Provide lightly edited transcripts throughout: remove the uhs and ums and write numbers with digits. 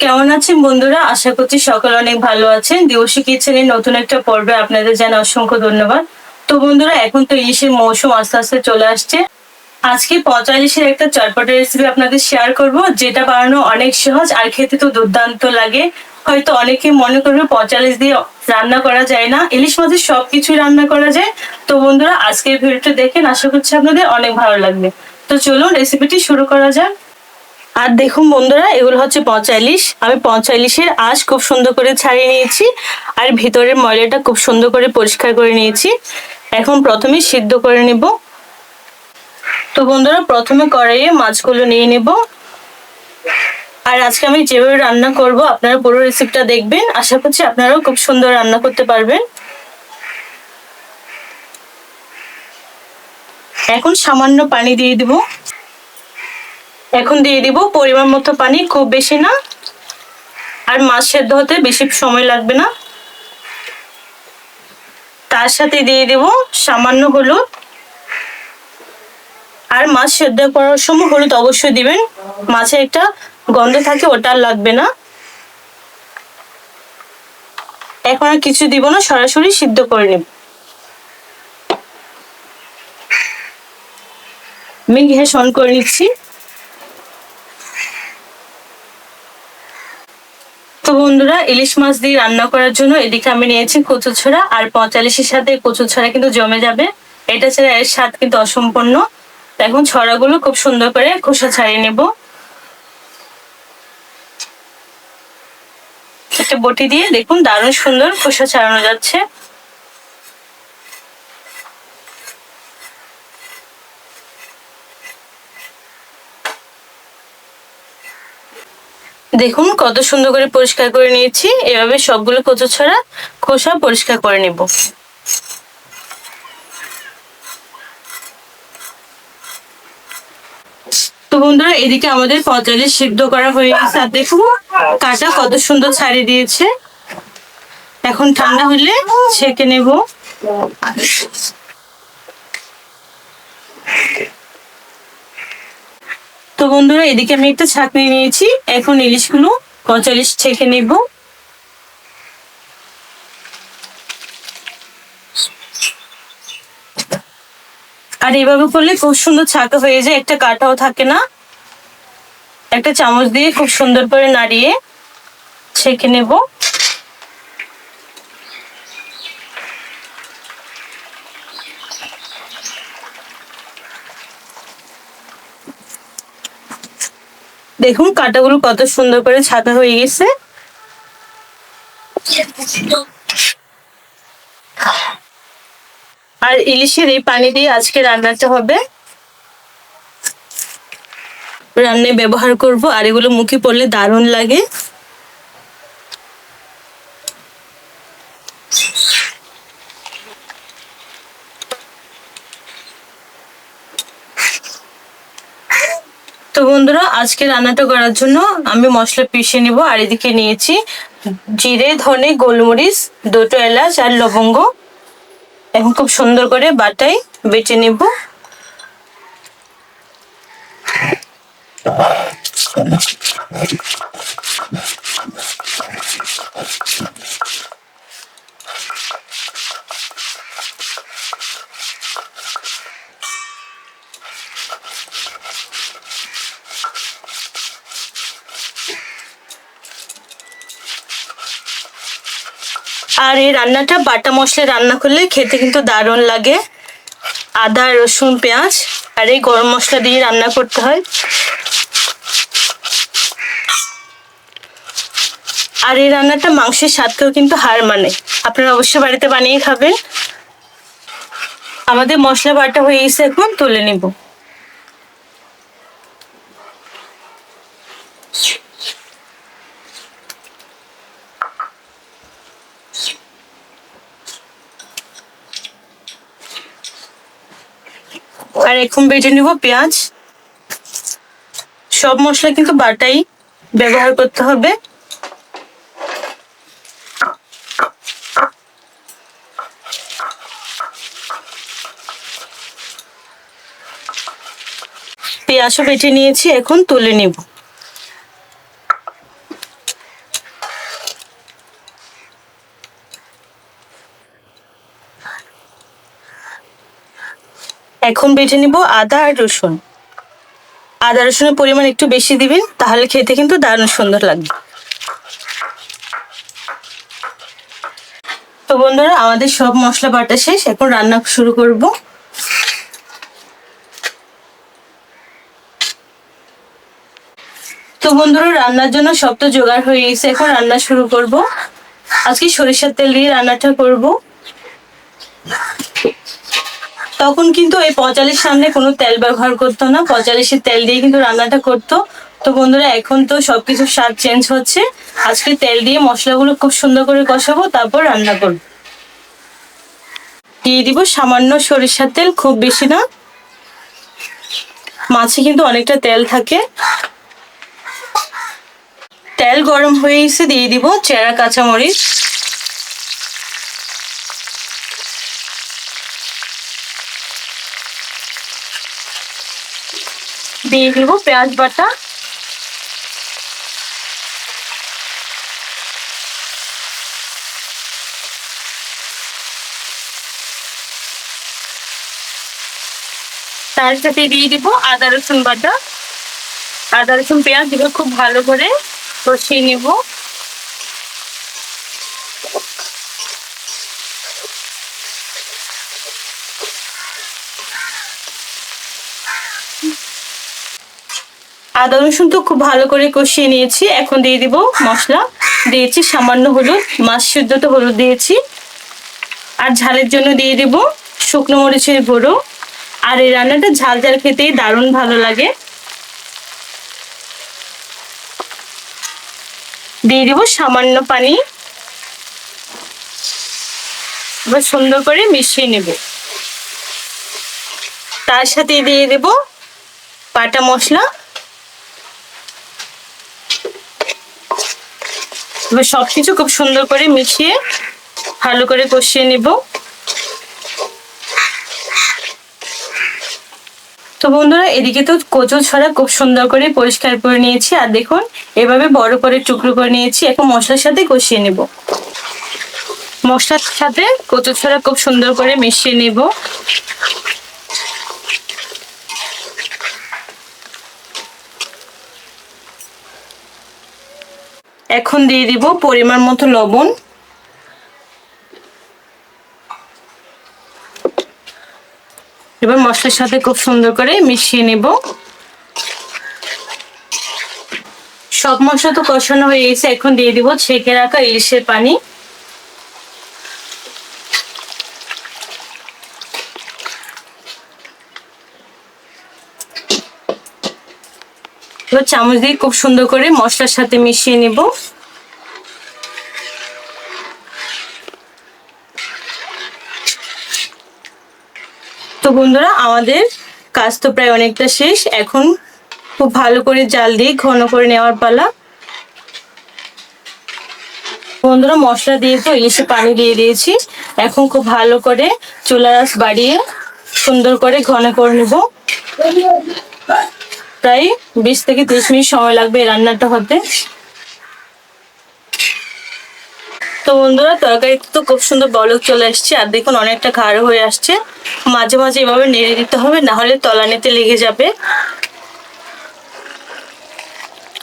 কেমন আছেন বন্ধুরা? আশা করছি সকলে অনেক ভালো আছেন। দেবশ্রী কিচেনের নতুন একটা পর্বে আপনাদের জানাই অসংখ্য ধন্যবাদ। তো বন্ধুরা, এখন তো ইলিশের মৌসুম আস্তে আস্তে চলে আসছে। আজকে পচা ইলিশের একটা চটপটা রেসিপি আপনাদের শেয়ার করব, যেটা বানানো অনেক সহজ আর খেতে তো দুর্দান্ত লাগে। হয়তো অনেকে মনে করবে পচা ইলিশ দিয়ে রান্না করা যায় না, ইলিশ মাছের সবকিছুই রান্না করা যায়। তো বন্ধুরা, আজকের ভিডিওটা দেখেন, আশা করছি আপনাদের অনেক ভালো লাগবে। তো চলুন রেসিপিটি শুরু করা যাক। আর দেখুন বন্ধুরা, এগুলো হচ্ছে পচা ইলিশ। আমি পচা ইলিশের আঁশ খুব সুন্দর করে ছাড়িয়ে নিয়েছি, আর ভিতরের ময়লাটা খুব সুন্দর করে পরিষ্কার করে নিয়েছি। এখন প্রথমে সিদ্ধ করে নেব। তো বন্ধুরা, প্রথমে কড়াইয়ে মাছগুলো নিয়ে নেব। আর আজকে আমি যেভাবে রান্না করব, আপনারা পুরো রেসিপিটা দেখবেন, আশা করছি আপনারাও খুব সুন্দর রান্না করতে পারবেন। এখন সামান্য পানি দিয়ে দিব। এখন দিয়ে দিব পরিমাণ মতো পানি, খুব বেশি না। আর মাছ সেদ্ধ হতে বেশি সময় লাগবে না। তার সাথে দিয়ে দেব সামান্য হলুদ। আর মাছ সেদ্ধ করার সময় হলুদ অবশ্যই দিবেন, মাছে একটা গন্ধ থাকে, ওটা আর লাগবে না। এখন আর কিছু দিব না, সরাসরি সিদ্ধ করে নেব। আমি গ্যাস অন করে নিচ্ছি। তো বন্ধুরা, ইলিশ মাছ দিয়ে রান্না করার জন্য এদিকে আমি নিয়েছি কচু ছড়া। আর পচা ইলিশের সাথে কচু ছড়া কিন্তু জমে যাবে, এটা ছাড়া এর স্বাদ কিন্তু অসম্পূর্ণ। এখন ছড়াগুলো খুব সুন্দর করে খোসা ছাড়িয়ে নেব। একটা বটি দিয়ে দেখুন দারুণ সুন্দর খোসা ছাড়ানো যাচ্ছে। দেখুন কত সুন্দর করে পরিষ্কার করে নিয়েছি। এভাবে সবগুলো কচু ছড়া খোসা পরিষ্কার করে নেব। তো বন্ধুরা, এদিকে আমাদের পচা ইলিশ সিদ্ধ করা হয়ে গেছে। আর দেখুন কাঁটা কত সুন্দর ছাড়িয়ে দিয়েছে। এখন ঠান্ডা হলে ছেঁকে নেব। তো বন্ধুরা, এদিকে আমি একটা ছাঁকনি নিয়েছি। এখন ইলিশগুলো পচা ইলিশ ছেঁকে নেব। আর এভাবে করলে খুব সুন্দর ছাঁকা হয়ে যায়, একটা কাঁটাও থাকে না। একটা চামচ দিয়ে খুব সুন্দর করে নাড়িয়ে ছেঁকে নেব। দেখুন কাঁটাগুলো কত সুন্দর করে ছাঁকা হয়ে গেছে। আর ইলিশের এই পানি দিয়ে আজকে রান্নাটা হবে, রান্নায় ব্যবহার করব। আর এগুলো মুখে পড়লে দারুণ লাগে। তো বন্ধুরা, আজকে রান্নাটা করার জন্য আমি মশলা পিষে নিব। আর এদিকে নিয়েছি জিরে, ধনে, গোলমরিচ, দুটো এলাচ আর লবঙ্গ। এখন খুব সুন্দর করে বাটাই বেটে নেব। আর এই রান্নাটা বাটা মশলা রান্না করলে খেতে কিন্তু দারুণ লাগে। আদা, রসুন, পেঁয়াজ আর এই গরম মশলা দিয়ে রান্না করতে হয়। আর এই রান্নাটা মাংসের স্বাদকেও কিন্তু হার মানে। আপনারা অবশ্যই বাড়িতে বানিয়ে খাবেন। আমাদের মশলা বাটা হয়ে গেছে, এখন তুলে নেব। আর এখন বেটে নিব পেঁয়াজ। সব মশলা কিন্তু বাটাই ব্যবহার করতে হবে। পেঁয়াজও বেটে নিয়েছি, এখন তুলে নিব। এখন বেটে নিব আদা আর রসুন। আদা রসুনের পরিমাণ একটু বেশি দিবেন, তাহলে খেতে কিন্তু দারুণ সুন্দর লাগবে। তো বন্ধুরা আমাদের সব মশলা বাটা শেষ, এখন রান্না শুরু করব। তো বন্ধুরা রান্নার জন্য সব তো জোগাড় হয়ে গেছে, এখন রান্না শুরু করব। আজকে সরিষার তেল দিয়ে রান্নাটা করব। তখন কিন্তু এই পঁচালির সামনে কোনো তেল ব্যবহার করতো না, পঁচালিশের তেল দিয়ে কিন্তু রান্নাটা করতো। তো বন্ধুরা এখন তো সবকিছু স্বাদ চেঞ্জ হচ্ছে, আজকে তেল দিয়ে মশলাগুলো খুব সুন্দর করে কষাবো, তারপর রান্না করব। দিয়ে দিব সামান্য সরিষার তেল, খুব বেশি না, মাছে কিন্তু অনেকটা তেল থাকে। তেল গরম হয়ে এসে দিয়ে দিব চেরা কাঁচামরিচ, দিয়ে দিব পেঁয়াজ বাটা, তার সাথে দিয়ে দিব আদা রসুন বাটা। আদা রসুন পেঁয়াজ দিব, খুব ভালো করে কষিয়ে নেব। আদা রসুন তো খুব ভালো করে কষিয়ে নিয়েছি, এখন দিয়ে দিব মশলা। দিয়েছি সামান্য হলুদ, মাছ সিদ্ধ তো হলুদ দিয়েছি। আর ঝালের জন্য দিয়ে দিব শুকনো মরিচের গুঁড়ো। আর এই রান্নাটা ঝাল ঝাল খেতেই দারুণ ভালো লাগে। দিয়ে দিব সামান্য পানি, এবার সুন্দর করে মিশিয়ে নেব। তার সাথে দিয়ে দেব বাটা মশলা। এবার সবকিছু খুব সুন্দর করে মিশিয়ে ভালো করে কষিয়ে নেব। তো বন্ধুরা এদিকে তো কচু ছড়া খুব সুন্দর করে পরিষ্কার করে নিয়েছি, আর দেখুন এভাবে বড় করে টুকরো করে নিয়েছি। এখন মশলার সাথে কষিয়ে নেব। মশলার সাথে কচু ছড়া খুব সুন্দর করে মিশিয়ে নেব। এখন দিয়ে দিব পরিমাণ মতো লবণ। এবার মশলার সাথে খুব সুন্দর করে মিশিয়ে নেব। সব মশলা তো কষানো হয়ে গেছে, এখন দিয়ে দিব ছেঁকে রাখা ইলিশের পানি। এবার চামচ দিয়ে খুব সুন্দর করে মশলার সাথে মিশিয়ে নেব। তো বন্ধুরা আমাদের কাজ তো প্রায় অনেকটা শেষ, এখন খুব ভালো করে জাল দিয়ে ঘন করে নেওয়ার পালা। বন্ধুরা মশলা দিয়ে তো ইলিশে পানি দিয়ে দিয়েছি, এখন খুব ভালো করে চুলার আঁচ বাড়িয়ে সুন্দর করে ঘন করে নেব। প্রায় 20 থেকে 30 মিনিট সময় লাগবে এই রান্নাটা হতে। তো বন্ধুরা তরকারি তো খুব সুন্দর বলক চলে আসছে, আর দেখুন অনেকটা গাঢ় হয়ে আসছে। মাঝে মাঝে এভাবে নেড়ে দিতে হবে, না হলে তলানিতে লেগে যাবে।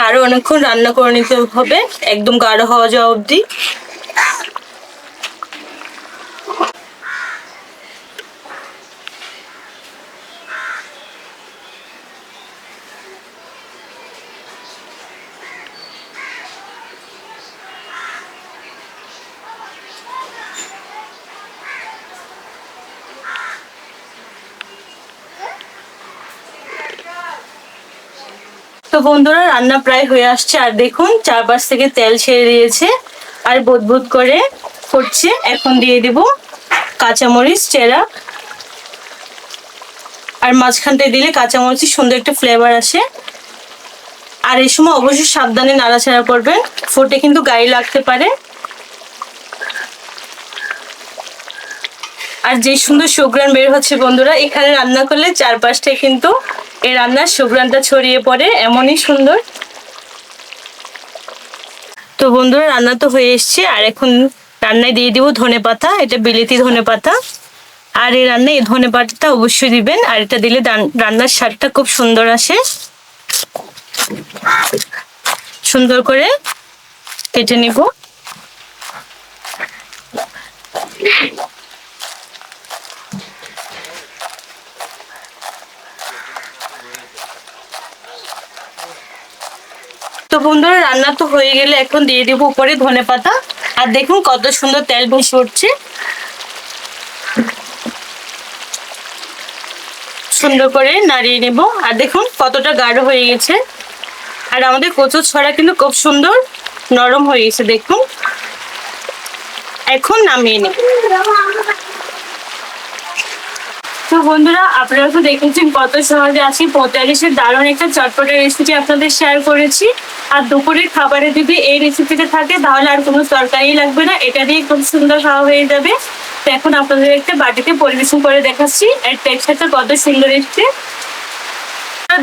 আরো অনেকক্ষণ রান্না করে নিতে হবে, একদম গাঢ় হওয়া যাওয়া অবধি। তো বন্ধুরা রান্না প্রায় হয়ে আসছে, আর দেখুন চারপাশ থেকে তেল ছেড়ে দিয়েছে আর বুদবুদ করে ফুটছে। এখন দিয়ে দেব কাঁচামরিচ চেরা, আর মাঝখানটায় দিলে কাঁচামরিচের সুন্দর একটা ফ্লেভার আসে। আর এই সময় অবশ্যই সাবধানে নাড়াচাড়া করবেন, ফুটে কিন্তু গায়ে লাগতে পারে। আর যে সুন্দর সুঘ্রাণ বের হচ্ছে বন্ধুরা, এখানে রান্না করলে চারপাশটায় কিন্তু এই রান্নার সুঘ্রাণটা ছড়িয়ে পড়ে, এমনই সুন্দর। তো বন্ধুরা রান্না তো হয়ে এসছে, আর এখন রান্নায় দিয়ে দিব ধনেপাতা, এটা বিলেতি ধনেপাতা। আর এই রান্নায় এই ধনে পাতাটা অবশ্যই দিবেন, আর এটা দিলে রান্নার স্বাদটা খুব সুন্দর আসে। সুন্দর করে কেটে নিব। তো বন্ধুরা রান্না তো হয়ে গেলে এখন দিয়ে দিব উপরে ধনেপাতা। আর দেখুন কত সুন্দর তেল ভেসে উঠছে। সুন্দর করে নাড়িয়ে নেব। আর দেখুন কতটা গাঢ় হয়ে গেছে। আর আমাদের কচুর ছড়া কিন্তু খুব সুন্দর নরম হয়ে গেছে দেখুন। এখন নামিয়ে নেব। তো বন্ধুরা আপনারা তো দেখেছেন কত সহজে আছি 45-এর দারুণ একটা চটপটা রেসিপি আপনাদের শেয়ার করেছি। আর দুপুরের খাবারে যদি এই রেসিপিটা থাকে তাহলে আর কোনো তরকারি লাগবে না, এটা দিয়ে খুব সুন্দর খাওয়া হয়ে যাবে। তো এখন আপনাদের একটা বাটিতে পরিবেশন করে দেখাচ্ছি। এর টেক্সচারটা কত সুন্দর এসছে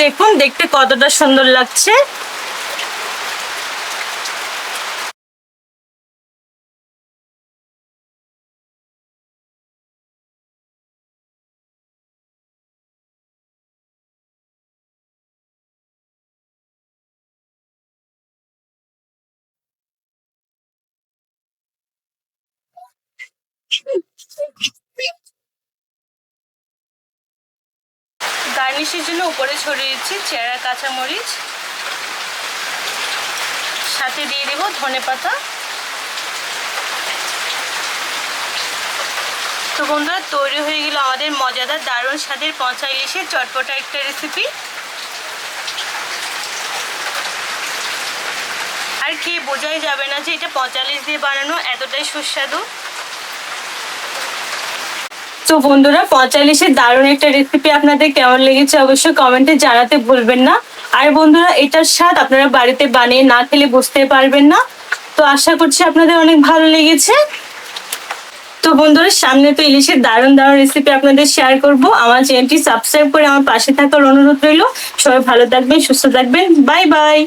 দেখুন, দেখতে কতটা সুন্দর লাগছে। গার্নিশের জন্য উপরে ছড়িয়ে দিচ্ছি চেরা কাঁচামরিচ, সাথে দিয়ে দেবো ধনেপাতা। তো বন্ধুরা তৈরি হয়ে গেল আমাদের মজাদার দারুণ স্বাদের পচা ইলিশের চটপটা একটা রেসিপি। আর খেয়ে বোঝাই যাবে না যে এটা পচা ইলিশ দিয়ে বানানো, এতটাই সুস্বাদু। তো বন্ধুরা পচা ইলিশের দারুণ একটা রেসিপি আপনাদের কেমন লেগেছে অবশ্যই কমেন্টে জানাতে ভুলবেন না। আর বন্ধুরা এটার স্বাদ আপনারা বাড়িতে বানিয়ে না খেলে বুঝতে পারবেন না। তো আশা করছি আপনাদের অনেক ভালো লেগেছে। তো বন্ধুরা সামনে তো ইলিশের দারুণ দারুণ রেসিপি আপনাদের শেয়ার করব। আমার চ্যানেলটি সাবস্ক্রাইব করে আমার পাশে থাকার অনুরোধ রইল। সবাই ভালো থাকবেন, সুস্থ থাকবেন। Bye bye.